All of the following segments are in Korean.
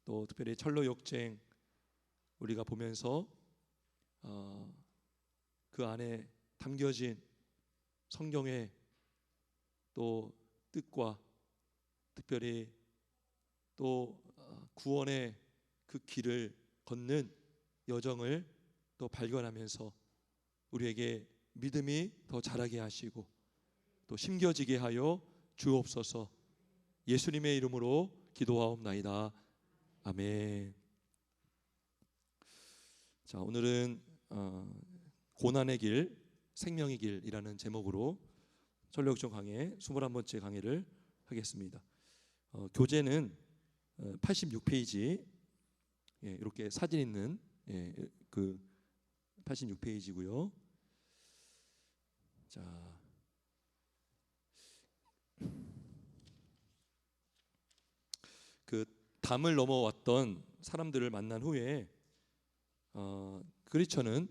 또 특별히 철로 역쟁 우리가 보면서 그 안에 담겨진 성경의 또 뜻과 특별히 또 구원의 그 길을 걷는 여정을 또 발견하면서 우리에게 믿음이 더 자라게 하시고 또 심겨지게 하여 주옵소서. 예수님의 이름으로 기도하옵나이다. 아멘. 자, 오늘은 고난의 길, 생명의 길이라는 제목으로 철로역정 강해 21번째 강해를 하겠습니다. 교재는 86페이지, 이렇게 사진 있는 그 86페이지고요. 자, 그 담을 넘어왔던 사람들을 만난 후에 그리처는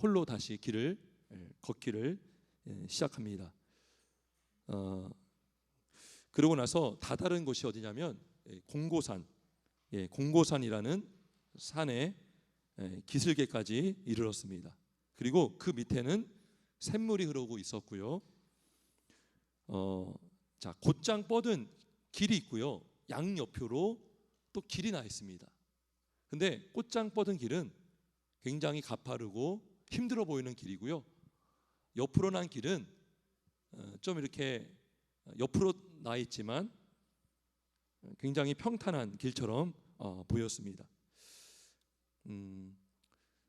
홀로 다시 길을 걷기를 시작합니다. 그러고 나서 다다른 곳이 어디냐면 공고산, 공고산이라는 산에 기슭에까지 이르렀습니다. 그리고 그 밑에는 샘물이 흐르고 있었고요. 자, 곧장 뻗은 길이 있고요. 양옆으로 또 길이 나 있습니다. 근데 곧장 뻗은 길은 굉장히 가파르고 힘들어 보이는 길이고요. 옆으로 난 길은 좀 이렇게 옆으로 나 있지만 굉장히 평탄한 길처럼 보였습니다.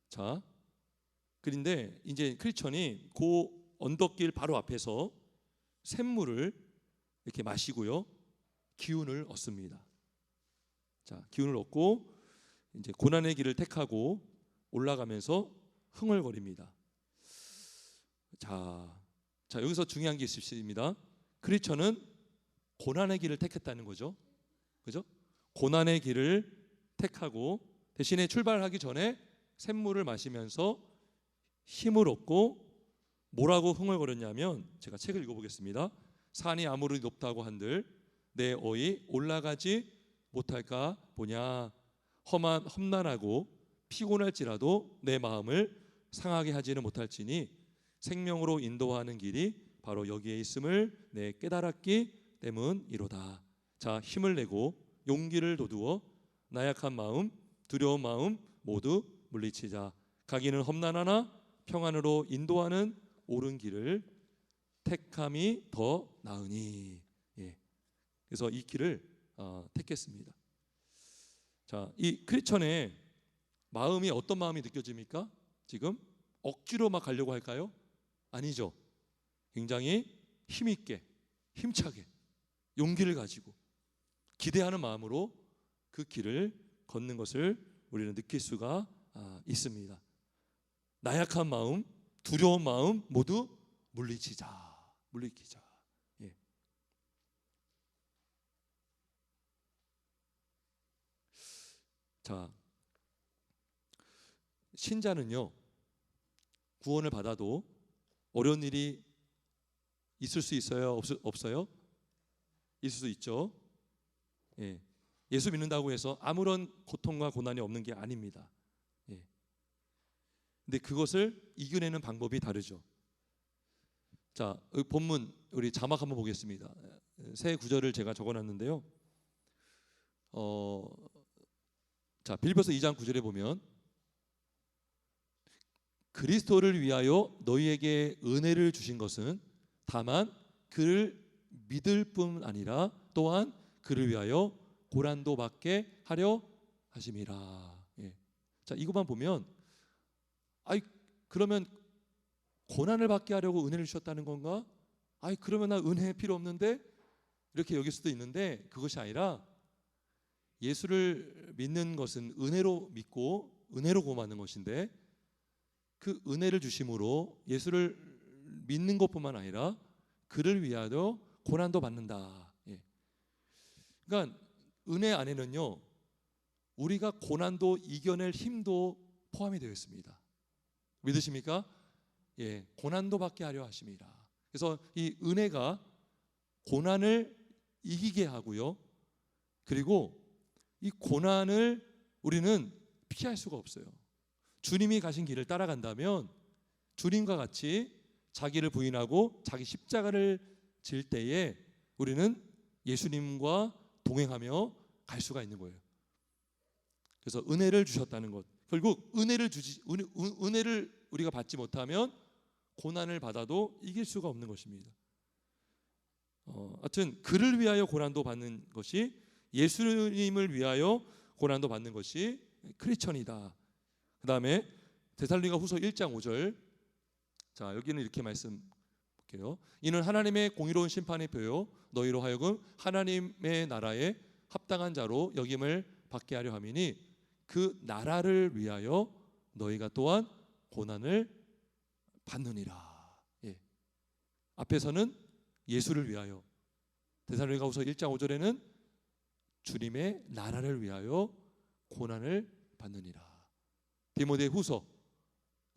자, 그런데 이제 크리스천이 그 언덕길 바로 앞에서 샘물을 이렇게 마시고요, 기운을 얻습니다. 자, 기운을 얻고 이제 고난의 길을 택하고 올라가면서 흥얼거립니다. 자, 여기서 중요한 게 있습니다. 크리스천은 고난의 길을 택했다는 거죠. 그죠? 고난의 길을 택하고 대신에 출발하기 전에 샘물을 마시면서 힘을 얻고 뭐라고 흥얼거렸냐면, 제가 책을 읽어보겠습니다. 산이 아무리 높다고 한들 내 어이 올라가지 못할까 보냐. 험난하고 피곤할지라도 내 마음을 상하게 하지는 못할지니 생명으로 인도하는 길이 바로 여기에 있음을 내 깨달았기 때문이로다. 자, 힘을 내고 용기를 돋우어 나약한 마음, 두려운 마음 모두 물리치자. 가기는 험난하나 평안으로 인도하는 옳은 길을 택함이 더 나으니. 그래서 이 길을 택했습니다. 자, 이 크리스천의 마음이 어떤 마음이 느껴집니까? 지금 억지로 막 가려고 할까요? 아니죠. 굉장히 힘있게, 힘차게, 용기를 가지고 기대하는 마음으로 그 길을 걷는 것을 우리는 느낄 수가 있습니다. 나약한 마음, 두려운 마음 모두 물리치자. 자, 신자는요, 구원을 받아도 어려운 일이 있을 수 있어요? 없어요? 있을 수 있죠. 예수 믿는다고 해서 아무런 고통과 고난이 없는 게 아닙니다. 근데 그것을 이겨내는 방법이 다르죠. 자, 본문 우리 자막 한번 보겠습니다. 새 구절을 제가 적어놨는데요. 자, 빌립보서 2장 9절에 보면 그리스도를 위하여 너희에게 은혜를 주신 것은 다만 그를 믿을 뿐 아니라 또한 그를 위하여 고난도 받게 하려 하심이라. 자, 이것만 보면 그러면 고난을 받게 하려고 은혜를 주셨다는 건가? 그러면 나 은혜 필요 없는데? 이렇게 여길 수도 있는데 그것이 아니라 예수를 믿는 것은 은혜로 믿고 은혜로 구원받는 것인데 그 은혜를 주심으로 예수를 믿는 것뿐만 아니라 그를 위하여 고난도 받는다. 그러니까 은혜 안에는요, 우리가 고난도 이겨낼 힘도 포함이 되어 있습니다. 믿으십니까? 고난도 받게 하려 하심이라. 그래서 이 은혜가 고난을 이기게 하고요, 그리고 이 고난을 우리는 피할 수가 없어요. 주님이 가신 길을 따라간다면 주님과 같이 자기를 부인하고 자기 십자가를 질 때에 우리는 예수님과 동행하며 갈 수가 있는 거예요. 그래서 은혜를 주셨다는 것. 결국 은혜를 우리가 받지 못하면 고난을 받아도 이길 수가 없는 것입니다. 하여튼 그를 위하여 고난도 받는 것이, 예수님을 위하여 고난도 받는 것이 크리스천이다. 그 다음에 데살로니가 후서 1장 5절. 자, 여기는 이렇게 말씀 볼게요. 이는 하나님의 공의로운 심판의 표요 너희로 하여금 하나님의 나라에 합당한 자로 여김을 받게 하려 함이니 그 나라를 위하여 너희가 또한 고난을 받느니라. 예. 앞에서는 예수를 위하여, 데살로니가 후서 1장 5절에는 주님의 나라를 위하여 고난을 받느니라. 디모데 후서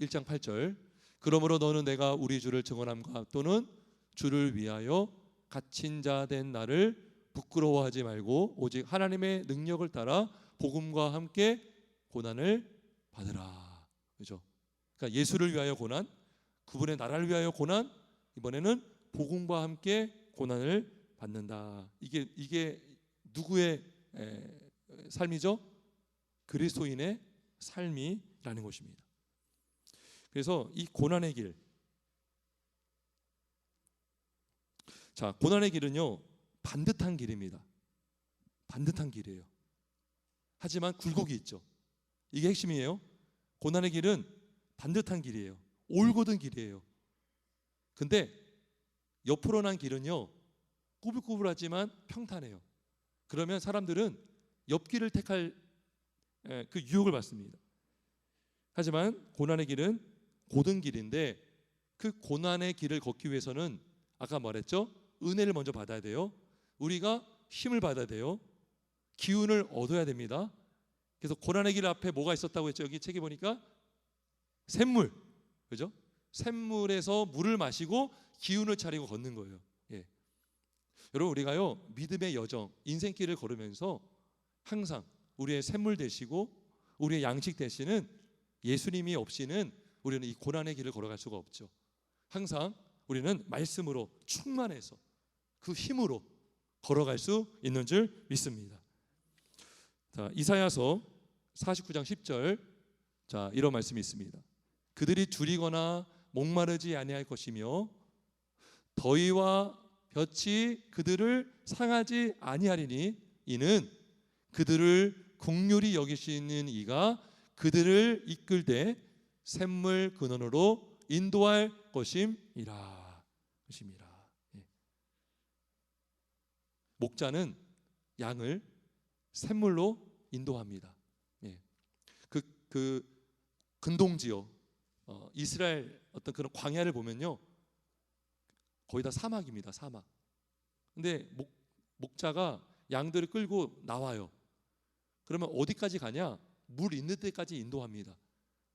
1장 8절. 그러므로 너는 내가 우리 주를 증언함과 또는 주를 위하여 갇힌 자 된 나를 부끄러워하지 말고 오직 하나님의 능력을 따라 복음과 함께 고난을 받으라. 그죠? 그러니까 예수를 위하여 고난, 그분의 나라를 위하여 고난, 이번에는 복음과 함께 고난을 받는다. 이게 누구의 삶이죠? 그리스도인의 삶이라는 것입니다. 그래서 이 고난의 길, 자, 고난의 길은요 반듯한 길입니다. 반듯한 길이에요. 하지만 굴곡이 있죠. 이게 핵심이에요. 고난의 길은 반듯한 길이에요. 올곧은 길이에요. 근데 옆으로 난 길은요 꾸불꾸불하지만 평탄해요. 그러면 사람들은 옆길을 택할 그 유혹을 받습니다. 하지만 고난의 길은 곧은 길인데, 그 고난의 길을 걷기 위해서는 아까 말했죠, 은혜를 먼저 받아야 돼요. 우리가 힘을 받아야 돼요. 기운을 얻어야 됩니다. 그래서 고난의 길 앞에 뭐가 있었다고 했죠? 여기 책에 보니까 샘물, 그죠? 샘물에서 물을 마시고 기운을 차리고 걷는 거예요. 예. 여러분, 우리가요 믿음의 여정, 인생길을 걸으면서 항상 우리의 샘물 되시고 우리의 양식 되시는 예수님이 없이는 우리는 이 고난의 길을 걸어갈 수가 없죠. 항상 우리는 말씀으로 충만해서 그 힘으로 걸어갈 수 있는 줄 믿습니다. 자, 이사야서 49장 10절. 자, 이런 말씀이 있습니다. 그들이 줄이거나 목마르지 아니할 것이며 더위와 볕이 그들을 상하지 아니하리니 이는 그들을 긍휼히 여기시는 이가 그들을 이끌되 샘물 근원으로 인도할 것임이라. 예. 목자는 양을 샘물로 인도합니다. 예. 그 근동지역, 이스라엘 어떤 그런 광야를 보면요 거의 다 사막입니다. 사막. 근데 목자가 양들을 끌고 나와요. 그러면 어디까지 가냐? 물 있는 데까지 인도합니다.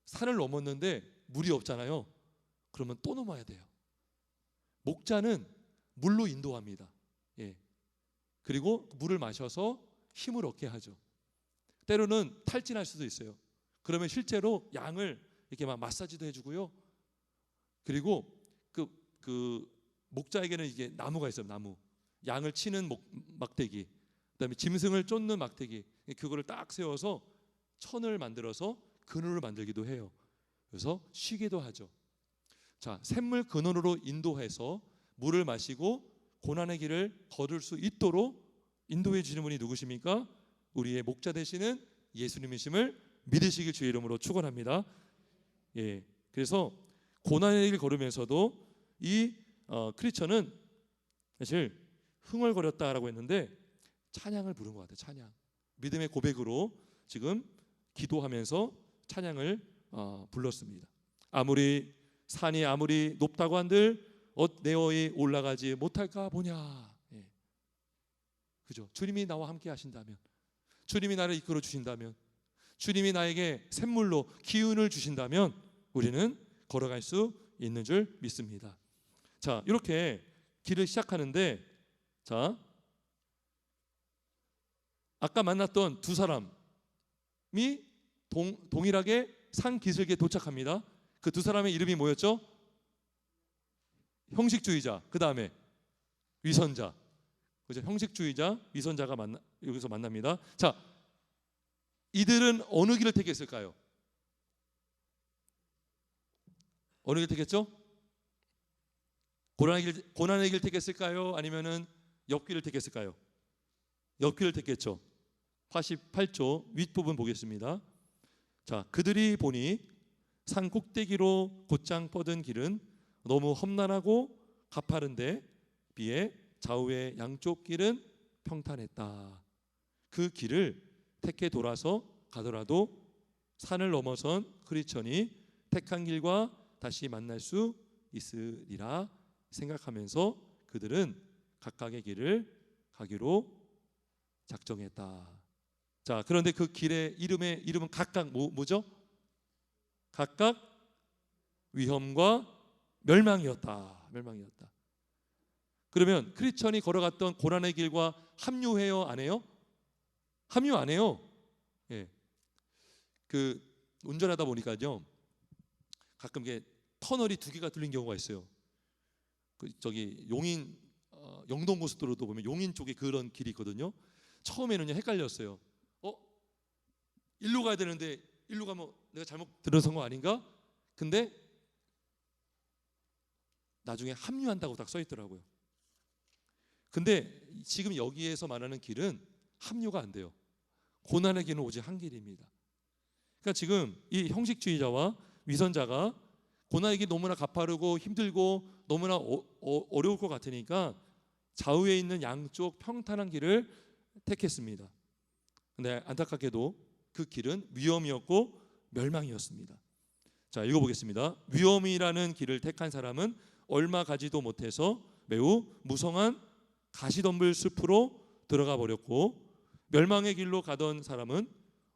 산을 넘었는데 물이 없잖아요. 그러면 또 넘어야 돼요. 목자는 물로 인도합니다. 예. 그리고 물을 마셔서 힘을 얻게 하죠. 때로는 탈진할 수도 있어요. 그러면 실제로 양을 이렇게 막 마사지도 해주고요. 그리고 그 목자에게는 이게 나무가 있어요. 나무. 양을 치는 막대기, 그다음에 짐승을 쫓는 막대기, 그거를 딱 세워서 천을 만들어서 그늘을 만들기도 해요. 그래서 쉬기도 하죠. 자, 샘물 근원으로 인도해서 물을 마시고 고난의 길을 걸을 수 있도록 인도해 주시는 분이 누구십니까? 우리의 목자 되시는 예수님이심을 믿으시길 주의 이름으로 축원합니다. 예, 그래서 고난의 길 걸으면서도 이 크리스천은 사실 흥얼거렸다라고 했는데 찬양을 부른 것 같아요. 찬양, 믿음의 고백으로 지금 기도하면서 찬양을 불렀습니다. 아무리 산이 아무리 높다고 한들 내어에 올라가지 못할까 보냐. 예. 그죠? 주님이 나와 함께 하신다면, 주님이 나를 이끌어 주신다면, 주님이 나에게 샘물로 기운을 주신다면 우리는 걸어갈 수 있는 줄 믿습니다. 자, 이렇게 길을 시작하는데, 자, 아까 만났던 두 사람이 동일하게 산 기슭에 도착합니다. 그 두 사람의 이름이 뭐였죠? 형식주의자, 그 다음에 위선자. 그죠? 형식주의자, 위선자가 여기서 만납니다. 자, 이들은 어느 길을 택했을까요? 어느 길 택했죠? 고난의 길 택했을까요? 아니면은 옆길을 택했을까요? 옆길을 택했죠. 88조 윗부분 보겠습니다. 자, 그들이 보니 산 꼭대기로 곧장 뻗은 길은 너무 험난하고 가파른데 비해 좌우의 양쪽 길은 평탄했다. 그 길을 택해 돌아서 가더라도 산을 넘어선 크리스천이 택한 길과 다시 만날 수 있으리라 생각하면서 그들은 각각의 길을 가기로 작정했다. 자, 그런데 그 길의 이름은 각각 뭐죠? 각각 위험과 멸망이었다. 그러면 크리스천이 걸어갔던 고난의 길과 합류해요, 안 해요? 합류 안 해요. 예. 그 운전하다 보니까요, 가끔 이게 터널이 두 개가 뚫린 경우가 있어요. 저기 용인 영동 고속도로도 보면 용인 쪽에 그런 길이 있거든요. 처음에는요 헷갈렸어요. 일로 가야 되는데 일로 가면 내가 잘못 들어선 거 아닌가? 근데 나중에 합류한다고 딱 써 있더라고요. 근데 지금 여기에서 말하는 길은 합류가 안 돼요. 고난의 길은 오직 한 길입니다. 그러니까 지금 이 형식주의자와 위선자가 고난의 길 너무나 가파르고 힘들고 너무나 어려울 것 같으니까 좌우에 있는 양쪽 평탄한 길을 택했습니다. 근데 안타깝게도 그 길은 위험이었고 멸망이었습니다. 자, 읽어보겠습니다. 위험이라는 길을 택한 사람은 얼마 가지도 못해서 매우 무성한 가시덤불 숲으로 들어가 버렸고, 멸망의 길로 가던 사람은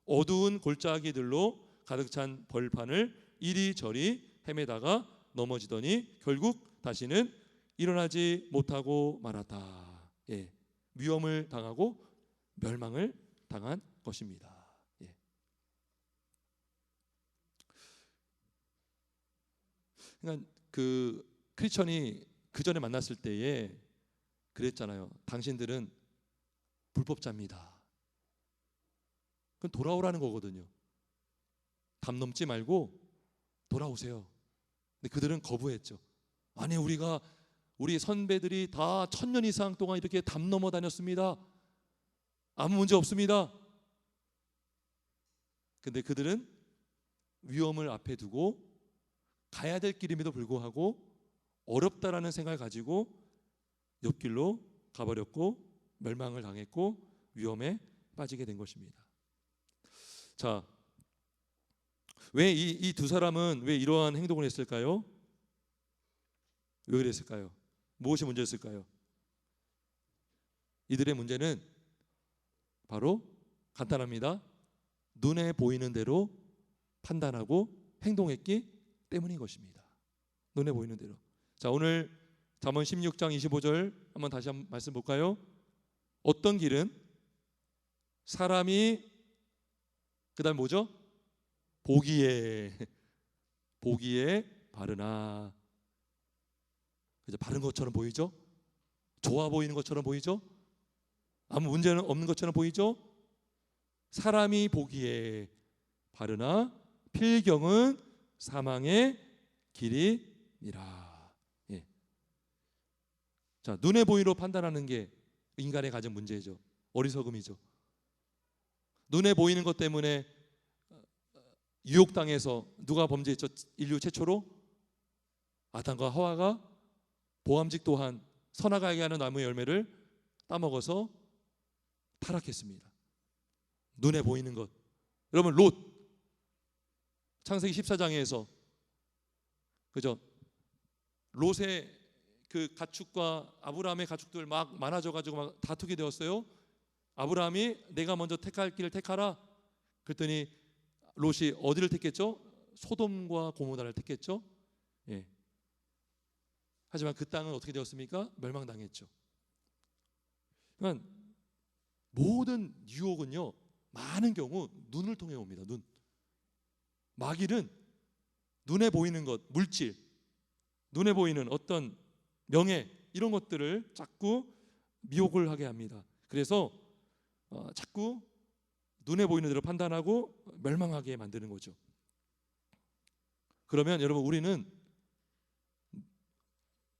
어두운 골짜기들로 가득 찬 벌판을 이리저리 헤매다가 넘어지더니 결국 다시는 일어나지 못하고 말았다. 예, 위험을 당하고 멸망을 당한 것입니다. 예. 그러니까 그 크리스천이 그 전에 만났을 때에 그랬잖아요. 당신들은 불법자입니다. 그건 돌아오라는 거거든요. 담 넘지 말고 돌아오세요. 근데 그들은 거부했죠. 아니, 우리 선배들이 다 1000년 이상 동안 이렇게 담 넘어 다녔습니다. 아무 문제 없습니다. 근데 그들은 위험을 앞에 두고 가야 될 길임에도 불구하고 어렵다라는 생각을 가지고 옆길로 가버렸고 멸망을 당했고 위험에 빠지게 된 것입니다. 자, 왜 이 두 사람은 왜 이러한 행동을 했을까요? 왜 그랬을까요? 무엇이 문제였을까요? 이들의 문제는 바로 간단합니다. 눈에 보이는 대로 판단하고 행동했기 때문인 것입니다. 눈에 보이는 대로. 자, 오늘 잠언 16장 25절 한번 다시 한번 말씀 볼까요? 어떤 길은 사람이 그다음 뭐죠? 보기에 바르나. 그죠? 바른 것처럼 보이죠? 좋아 보이는 것처럼 보이죠? 아무 문제는 없는 것처럼 보이죠? 사람이 보기에 바르나 필경은 사망의 길이니라. 예. 자, 눈에 보이로 판단하는 게 인간의 가장 문제죠. 어리석음이죠. 눈에 보이는 것 때문에 유혹당해서 누가 범죄했죠? 인류 최초로 아담과 하와가 보암직 또한 선악하게 하는 나무의 열매를 따먹어서 타락했습니다. 눈에 보이는 것. 여러분, 롯 창세기 14장에서 그죠? 롯의 그 가축과 아브라함의 가축들 막 많아져 가지고 막 다투게 되었어요. 아브라함이 내가 먼저 택할 길을 택하라. 그랬더니 롯이 어디를 택했죠? 소돔과 고모라를 택했죠. 예. 하지만 그 땅은 어떻게 되었습니까? 멸망당했죠. 그러니까 모든 유혹은요, 많은 경우 눈을 통해 옵니다. 눈. 마귀는 눈에 보이는 것, 물질, 눈에 보이는 어떤 명예, 이런 것들을 자꾸 미혹을 하게 합니다. 그래서 자꾸 눈에 보이는 대로 판단하고 멸망하게 만드는 거죠. 그러면 여러분, 우리는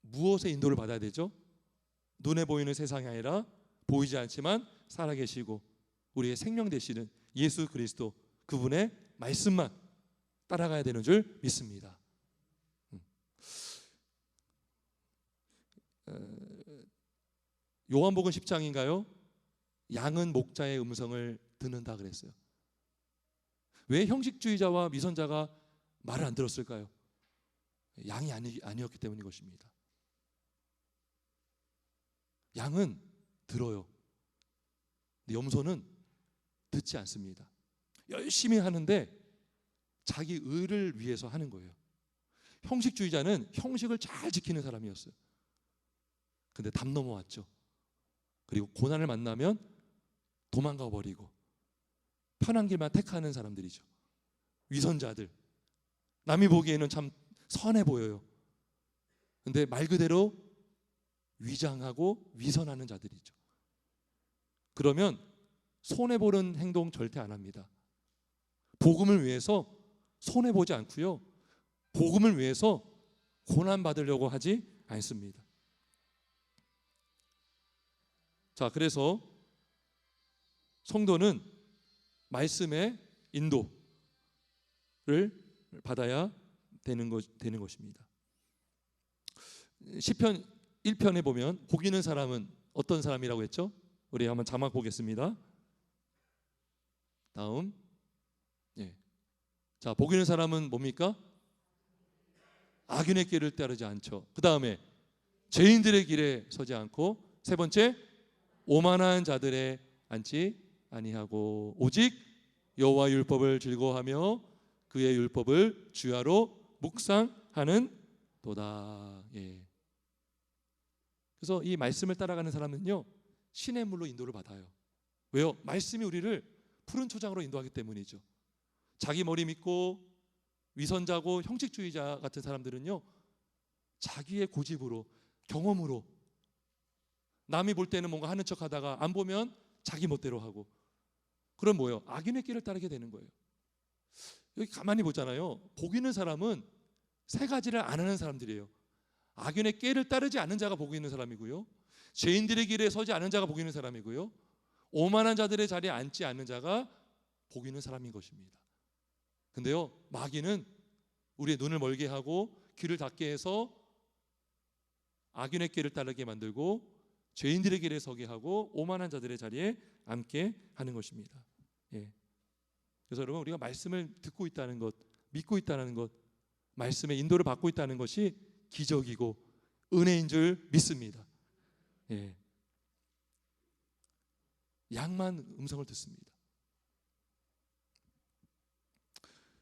무엇의 인도를 받아야 되죠? 눈에 보이는 세상이 아니라 보이지 않지만 살아계시고 우리의 생명 되시는 예수 그리스도, 그분의 말씀만 따라가야 되는 줄 믿습니다. 요한복음 10장인가요? 양은 목자의 음성을 듣는다 그랬어요. 왜 형식주의자와 위선자가 말을 안 들었을까요? 양이 아니었기 때문인 것입니다. 양은 들어요. 근데 염소는 듣지 않습니다. 열심히 하는데 자기 의를 위해서 하는 거예요. 형식주의자는 형식을 잘 지키는 사람이었어요. 근데 담 넘어왔죠. 그리고 고난을 만나면 도망가 버리고 편한 길만 택하는 사람들이죠. 위선자들. 남이 보기에는 참 선해 보여요. 근데 말 그대로 위장하고 위선하는 자들이죠. 그러면 손해보는 행동 절대 안 합니다. 복음을 위해서 손해보지 않고요, 복음을 위해서 고난받으려고 하지 않습니다. 자, 그래서 성도는 말씀의 인도를 받아야 되는 것입니다. 시편 1편에 보면 복이는 사람은 어떤 사람이라고 했죠? 우리 한번 자막 보겠습니다. 다음. 자, 복이는 사람은 뭡니까? 악인의 길을 따르지 않죠. 그 다음에 죄인들의 길에 서지 않고, 세 번째, 오만한 자들의 앉지 아니하고 오직 여호와 율법을 즐거워하며 그의 율법을 주야로 묵상하는 도다. 그래서 이 말씀을 따라가는 사람은요, 신의 물로 인도를 받아요. 왜요? 말씀이 우리를 푸른 초장으로 인도하기 때문이죠. 자기 머리 믿고 위선자고 형식주의자 같은 사람들은요, 자기의 고집으로, 경험으로, 남이 볼 때는 뭔가 하는 척 하다가 안 보면 자기 멋대로 하고, 그럼 뭐예요? 악인의 길을 따르게 되는 거예요. 여기 가만히 보잖아요. 복 있는 사람은 세 가지를 안 하는 사람들이에요. 악인의 길을 따르지 않는 자가 복 있는 사람이고요, 죄인들의 길에 서지 않는 자가 복 있는 사람이고요, 오만한 자들의 자리에 앉지 않는 자가 복 있는 사람인 것입니다. 근데요, 마귀는 우리의 눈을 멀게 하고 귀를 닫게 해서 악인의 길을 따르게 만들고 죄인들의 길에 서게 하고 오만한 자들의 자리에 앉게 하는 것입니다. 그래서 여러분, 우리가 말씀을 듣고 있다는 것, 믿고 있다는 것, 말씀의 인도를 받고 있다는 것이 기적이고 은혜인 줄 믿습니다. 양만 음성을 듣습니다.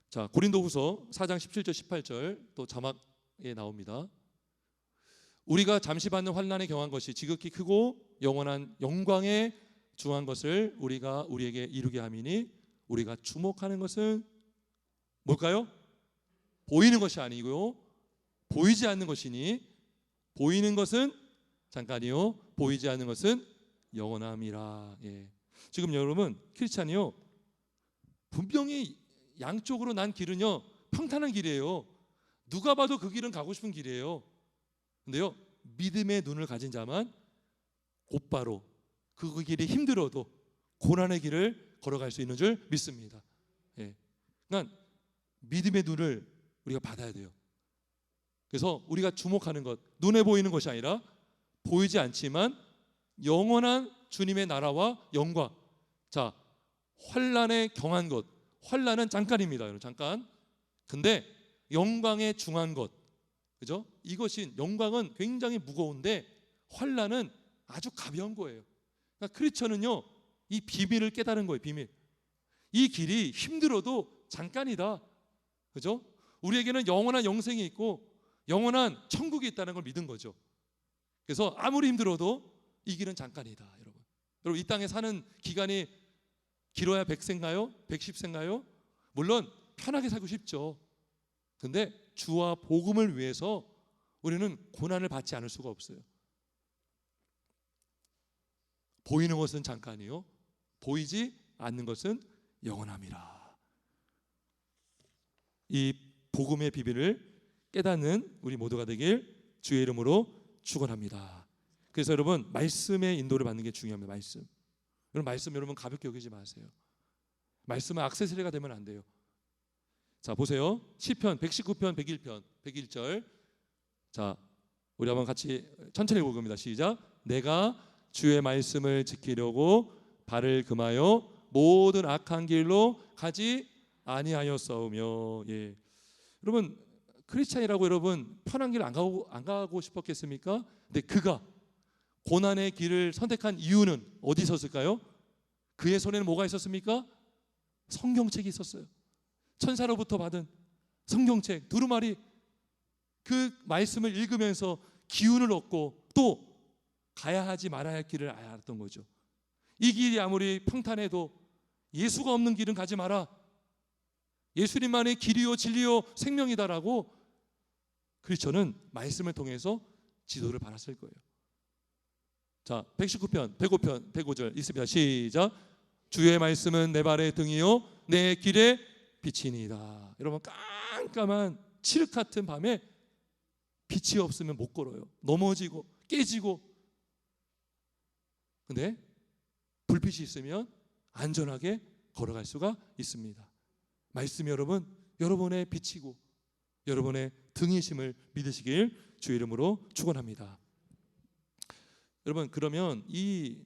자, 고린도후서 4장 17절 18절 또 자막에 나옵니다. 우리가 잠시 받는 환난에 경한 것이 지극히 크고 영원한 영광에 중한 것을 우리가 우리에게 이루게 함이니 우리가 주목하는 것은 뭘까요? 보이는 것이 아니고요, 보이지 않는 것이니 보이는 것은 잠깐이요, 보이지 않는 것은 영원함이라. 지금 여러분, 크리스찬이요, 분명히 양쪽으로 난 길은요 평탄한 길이에요. 누가 봐도 그 길은 가고 싶은 길이에요. 근데요, 믿음의 눈을 가진 자만 곧바로 그 길이 힘들어도 고난의 길을 걸어갈 수 있는 줄 믿습니다. 그러니까 믿음의 눈을 우리가 받아야 돼요. 그래서 우리가 주목하는 것, 눈에 보이는 것이 아니라 보이지 않지만 영원한 주님의 나라와 영광. 자, 환난에 경한 것, 환난은 잠깐입니다, 여러분, 잠깐. 근데 영광에 중한 것, 그죠? 이것이, 영광은 굉장히 무거운데 환난은 아주 가벼운 거예요. 그러니까 크리스천은요, 이 비밀을 깨달은 거예요. 비밀. 이 길이 힘들어도 잠깐이다, 그죠? 우리에게는 영원한 영생이 있고 영원한 천국이 있다는 걸 믿은 거죠. 그래서 아무리 힘들어도 이 길은 잠깐이다, 여러분. 여러분 이 땅에 사는 기간이 길어야 100세인가요? 110세인가요? 물론 편하게 살고 싶죠. 근데 주와 복음을 위해서 우리는 고난을 받지 않을 수가 없어요. 보이는 것은 잠깐이요, 보이지 않는 것은 영원함이라. 이 복음의 비밀을 깨닫는 우리 모두가 되길 주의 이름으로 축원합니다. 그래서 여러분 말씀의 인도를 받는 게 중요합니다. 말씀 여러분 가볍게 여기지 마세요. 말씀은 액세서리가 되면 안 돼요. 자 보세요. 시편 119편 101편 101절. 자 우리 한번 같이 천천히 읽을 겁니다. 시작. 내가 주의 말씀을 지키려고 발을 금하여 모든 악한 길로 가지 아니하였사오며. 예. 여러분 크리스찬이라고 여러분 편한 길 안 가고 싶었겠습니까? 근데 그가 고난의 길을 선택한 이유는 어디 있었을까요? 그의 손에는 뭐가 있었습니까? 성경책이 있었어요. 천사로부터 받은 성경책 두루마리, 그 말씀을 읽으면서 기운을 얻고 또 가야 하지 말아야 할 길을 알았던 거죠. 이 길이 아무리 평탄해도 예수가 없는 길은 가지 마라. 예수님만의 길이요 진리요 생명이다라고 크리스천은 말씀을 통해서 지도를 받았을 거예요. 자 119편 105편 105절 있습니다. 시작. 주의 말씀은 내 발의 등이요 내 길의 빛이니이다. 여러분 깜깜한 칠흑 같은 밤에 빛이 없으면 못 걸어요. 넘어지고 깨지고. 근데 불빛이 있으면 안전하게 걸어갈 수가 있습니다. 말씀이 여러분 여러분의 빛이고 여러분의 등이심을 믿으시길 주의 이름으로 축원합니다. 여러분 그러면 이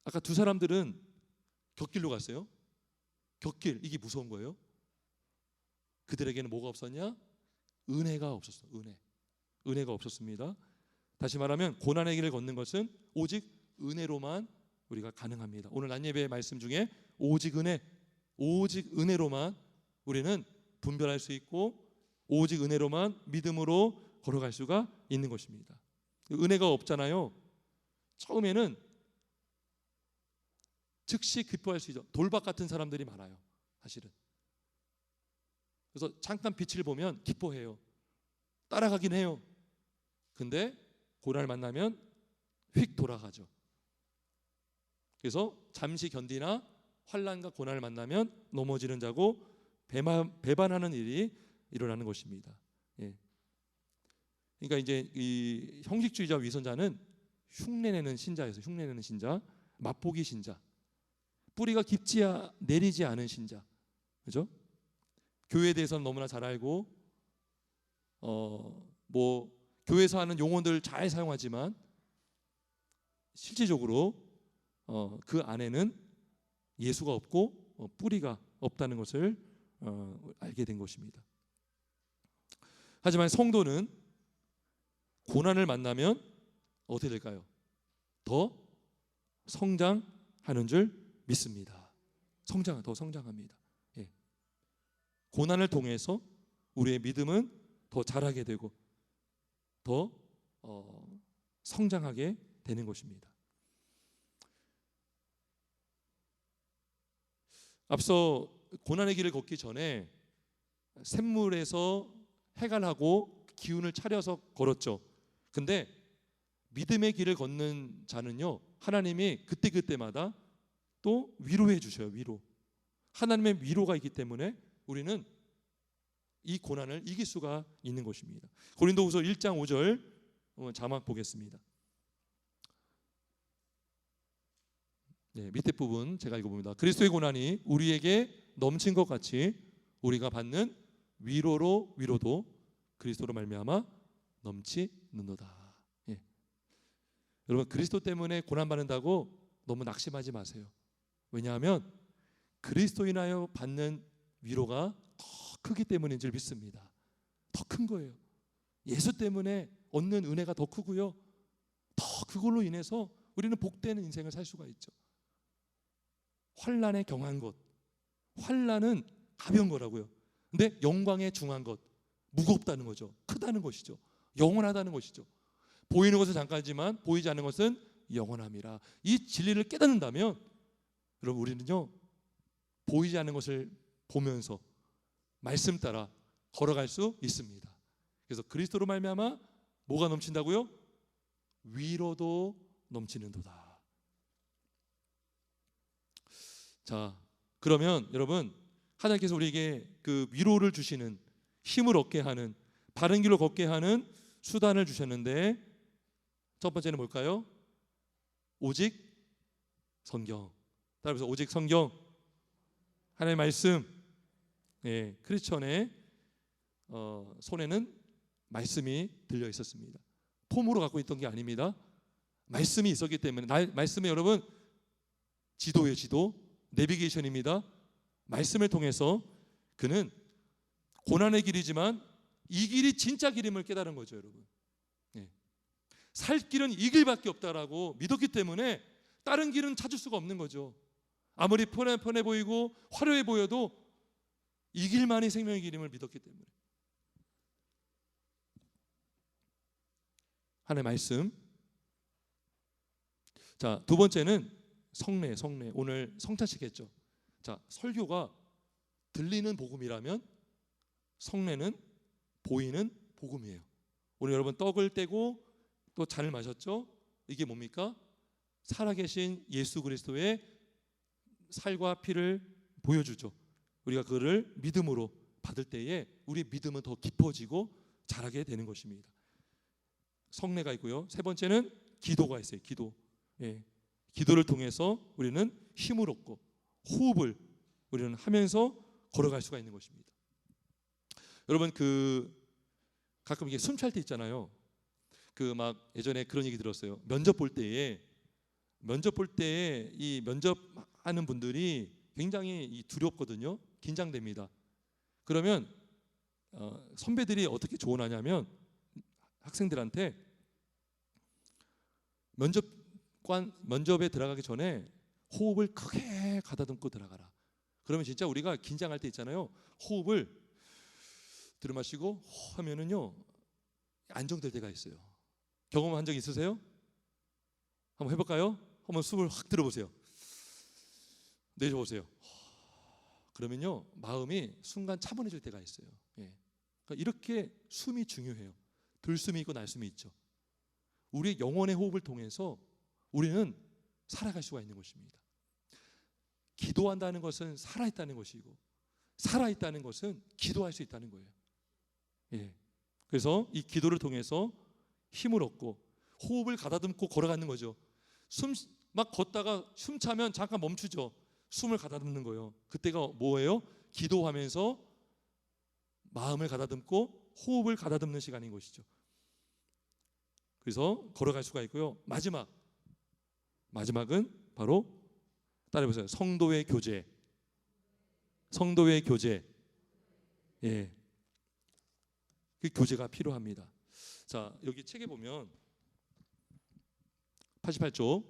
아까 두 사람들은 곁길로 갔어요. 곁길, 이게 무서운 거예요. 그들에게는 뭐가 없었냐? 은혜가 없었어. 은혜가 없었습니다. 다시 말하면 고난의 길을 걷는 것은 오직 은혜로만 우리가 가능합니다. 오늘 난예배의 말씀 중에 오직 은혜로만 우리는 분별할 수 있고 오직 은혜로만 믿음으로 걸어갈 수가 있는 것입니다. 은혜가 없잖아요. 처음에는 즉시 기뻐할 수 있죠. 돌박 같은 사람들이 많아요. 사실은. 그래서 잠깐 빛을 보면 기뻐해요. 따라가긴 해요. 근데 고난을 만나면 휙 돌아가죠. 그래서 잠시 견디나 환난과 고난을 만나면 넘어지는 자고 배반하는 일이 일어나는 것입니다. 예. 그러니까 이제 이 형식주의자 위선자는 흉내내는 신자에서 흉내내는 신자, 맛보기 신자, 뿌리가 깊지 내리지 않은 신자, 그죠? 교회에 대해서는 너무나 잘 알고 뭐 교회에서 하는 용어들 잘 사용하지만 실질적으로 그 안에는 예수가 없고 뿌리가 없다는 것을 알게 된 것입니다. 하지만 성도는 고난을 만나면 어떻게 될까요? 더 성장하는 줄 믿습니다. 더 성장합니다. 예. 고난을 통해서 우리의 믿음은 더 자라게 되고 더 성장하게 되는 것입니다. 앞서 고난의 길을 걷기 전에 샘물에서 해갈하고 기운을 차려서 걸었죠. 근데 믿음의 길을 걷는 자는요, 하나님이 그때마다 또 위로해 주셔요. 위로. 하나님의 위로가 있기 때문에 우리는 이 고난을 이길 수가 있는 것입니다. 고린도후서 1장 5절 자막 보겠습니다. 네, 밑에 부분 제가 읽어봅니다. 그리스도의 고난이 우리에게 넘친 것 같이 우리가 받는 위로도 그리스도로 말미암아 넘치는도다. 예. 여러분 그리스도 때문에 고난받는다고 너무 낙심하지 마세요. 왜냐하면 그리스도 인하여 받는 위로가 더 크기 때문인 줄 믿습니다. 더 큰 거예요. 예수 때문에 얻는 은혜가 더 크고요. 더 그걸로 인해서 우리는 복되는 인생을 살 수가 있죠. 환난에 경한 것, 환난은 가벼운 거라고요. 근데 영광에 중한 것, 무겁다는 거죠. 크다는 것이죠. 영원하다는 것이죠. 보이는 것은 잠깐이지만 보이지 않는 것은 영원함이라. 이 진리를 깨닫는다면 여러분 우리는요 보이지 않는 것을 보면서 말씀 따라 걸어갈 수 있습니다. 그래서 그리스도로 말미암아 뭐가 넘친다고요? 위로도 넘치는도다. 자, 그러면 여러분 하나님께서 우리에게 그 위로를 주시는, 힘을 얻게 하는, 바른 길로 걷게 하는 수단을 주셨는데 첫 번째는 뭘까요? 오직 성경. 따라서 오직 성경, 하나님의 말씀. 예, 크리스천의 손에는 말씀이 들려 있었습니다. 폼으로 갖고 있던 게 아닙니다. 말씀이 있었기 때문에. 말씀에 여러분 지도예요, 지도. 내비게이션입니다. 말씀을 통해서 그는 고난의 길이지만 이 길이 진짜 길임을 깨달은 거죠, 여러분. 예. 살 길은 이 길밖에 없다라고 믿었기 때문에 다른 길은 찾을 수가 없는 거죠. 아무리 편해 보이고 화려해 보여도 이 길만이 생명의 길임을 믿었기 때문에. 하나님의 말씀. 자, 두 번째는 성례. 오늘 성찬식했죠. 자, 설교가 들리는 복음이라면 성례는 보이는 복음이에요. 오늘 여러분 떡을 떼고 또 잔을 마셨죠? 이게 뭡니까? 살아계신 예수 그리스도의 살과 피를 보여주죠. 우리가 그를 믿음으로 받을 때에 우리의 믿음은 더 깊어지고 자라게 되는 것입니다. 성례가 있고요. 세 번째는 기도가 있어요. 기도. 예. 기도를 통해서 우리는 힘을 얻고 호흡을 우리는 하면서 걸어갈 수가 있는 것입니다. 여러분 가끔 이게 숨찰 때 있잖아요. 막 예전에 그런 얘기 들었어요. 면접 볼 때에 이 면접하는 분들이 굉장히 두렵거든요. 긴장됩니다. 그러면 선배들이 어떻게 조언하냐면 학생들한테 면접에 들어가기 전에 호흡을 크게 가다듬고 들어가라. 그러면 진짜 우리가 긴장할 때 있잖아요. 호흡을 들이마시고 하면은요 안정될 때가 있어요. 경험한 적 있으세요? 한번 해볼까요? 한번 숨을 확 들어보세요. 내쉬어보세요. 그러면요 마음이 순간 차분해질 때가 있어요. 예. 그러니까 이렇게 숨이 중요해요. 들숨이 있고 날숨이 있죠. 우리의 영혼의 호흡을 통해서 우리는 살아갈 수가 있는 것입니다. 기도한다는 것은 살아있다는 것이고 살아있다는 것은 기도할 수 있다는 거예요. 예. 그래서 이 기도를 통해서 힘을 얻고 호흡을 가다듬고 걸어가는 거죠. 막 걷다가 숨 차면 잠깐 멈추죠. 숨을 가다듬는 거예요. 그때가 뭐예요? 기도하면서 마음을 가다듬고 호흡을 가다듬는 시간인 것이죠. 그래서 걸어갈 수가 있고요. 마지막은 바로 따라해보세요. 성도의 교제. 예, 그 교제가 필요합니다. 자, 여기 책에 보면 88쪽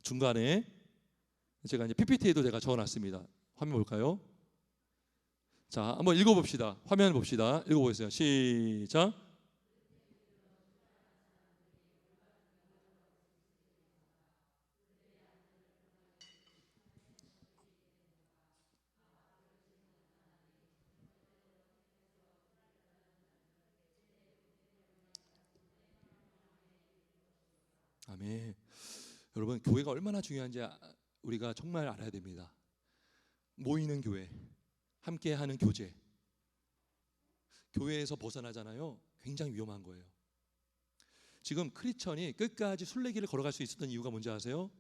중간에 제가 이제 PPT에도 제가 적어놨습니다. 화면 볼까요? 자, 한번 읽어봅시다. 화면 봅시다. 읽어보세요. 시작. 아멘. 여러분 교회가 얼마나 중요한지 우리가 정말 알아야 됩니다. 모이는 교회, 함께하는 교제. 교회에서 벗어나잖아요. 굉장히 위험한 거예요. 지금 크리스천이 끝까지 순례길을 걸어갈 수 있었던 이유가 뭔지 아세요?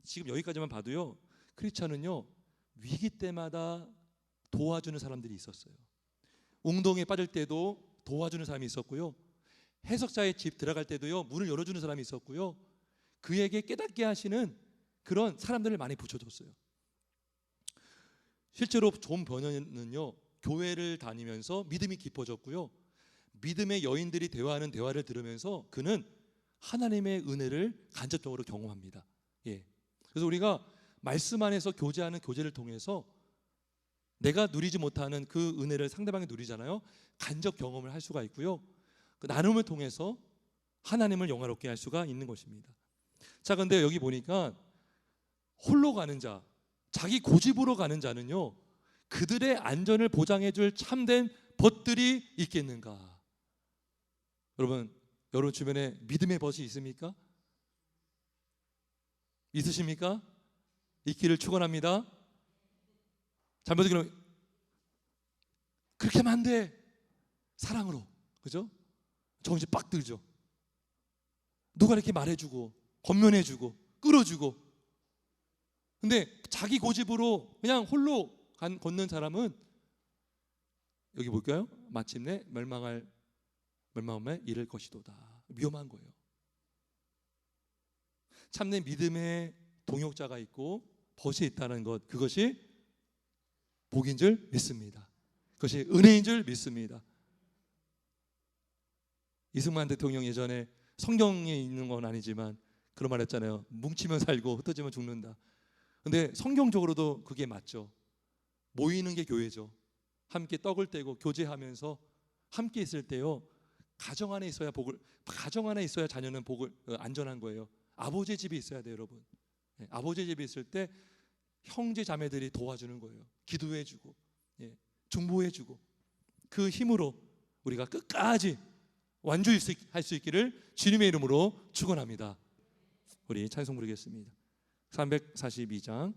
지금 여기까지만 봐도요. 크리스천은요 위기 때마다 도와주는 사람들이 있었어요. 웅동에 빠질 때도 도와주는 사람이 있었고요. 해석자의 집 들어갈 때도요 문을 열어주는 사람이 있었고요. 그에게 깨닫게 하시는 그런 사람들을 많이 붙여줬어요. 실제로 존 버넌은요 교회를 다니면서 믿음이 깊어졌고요. 믿음의 여인들이 대화하는 대화를 들으면서 그는 하나님의 은혜를 간접적으로 경험합니다. 예. 그래서 우리가 말씀 안에서 교제하는 교제를 통해서 내가 누리지 못하는 그 은혜를 상대방이 누리잖아요. 간접 경험을 할 수가 있고요. 그 나눔을 통해서 하나님을 영화롭게 할 수가 있는 것입니다. 자, 근데 여기 보니까 홀로 가는 자, 자기 고집으로 가는 자는요, 그들의 안전을 보장해 줄 참된 벗들이 있겠는가? 여러분 주변에 믿음의 벗이 있습니까? 있으십니까? 있기를 축원합니다. 잘못은 그럼 그렇게 하면 안 돼. 사랑으로, 그죠? 정신 빡 들죠. 누가 이렇게 말해주고 권면해주고 끌어주고. 근데 자기 고집으로 그냥 홀로 걷는 사람은 여기 볼까요? 마침내 멸망함에 이를 것이도다. 위험한 거예요. 참된 믿음의 동역자가 있고 벗이 있다는 것, 그것이 복인 줄 믿습니다. 그것이 은혜인 줄 믿습니다. 이승만 대통령 예전에 성경에 있는 건 아니지만 그런 말 했잖아요. 뭉치면 살고 흩어지면 죽는다. 근데 성경적으로도 그게 맞죠. 모이는 게 교회죠. 함께 떡을 떼고 교제하면서 함께 있을 때요, 가정 안에 있어야 가정 안에 있어야 자녀는 안전한 거예요. 아버지의 집이 있어야 돼요, 여러분. 아버지의 집이 있을 때 형제 자매들이 도와주는 거예요. 기도해주고, 중보해주고, 그 힘으로 우리가 끝까지 완주할 수 있기를 주님의 이름으로 축원합니다. 우리 찬송 부르겠습니다. 342장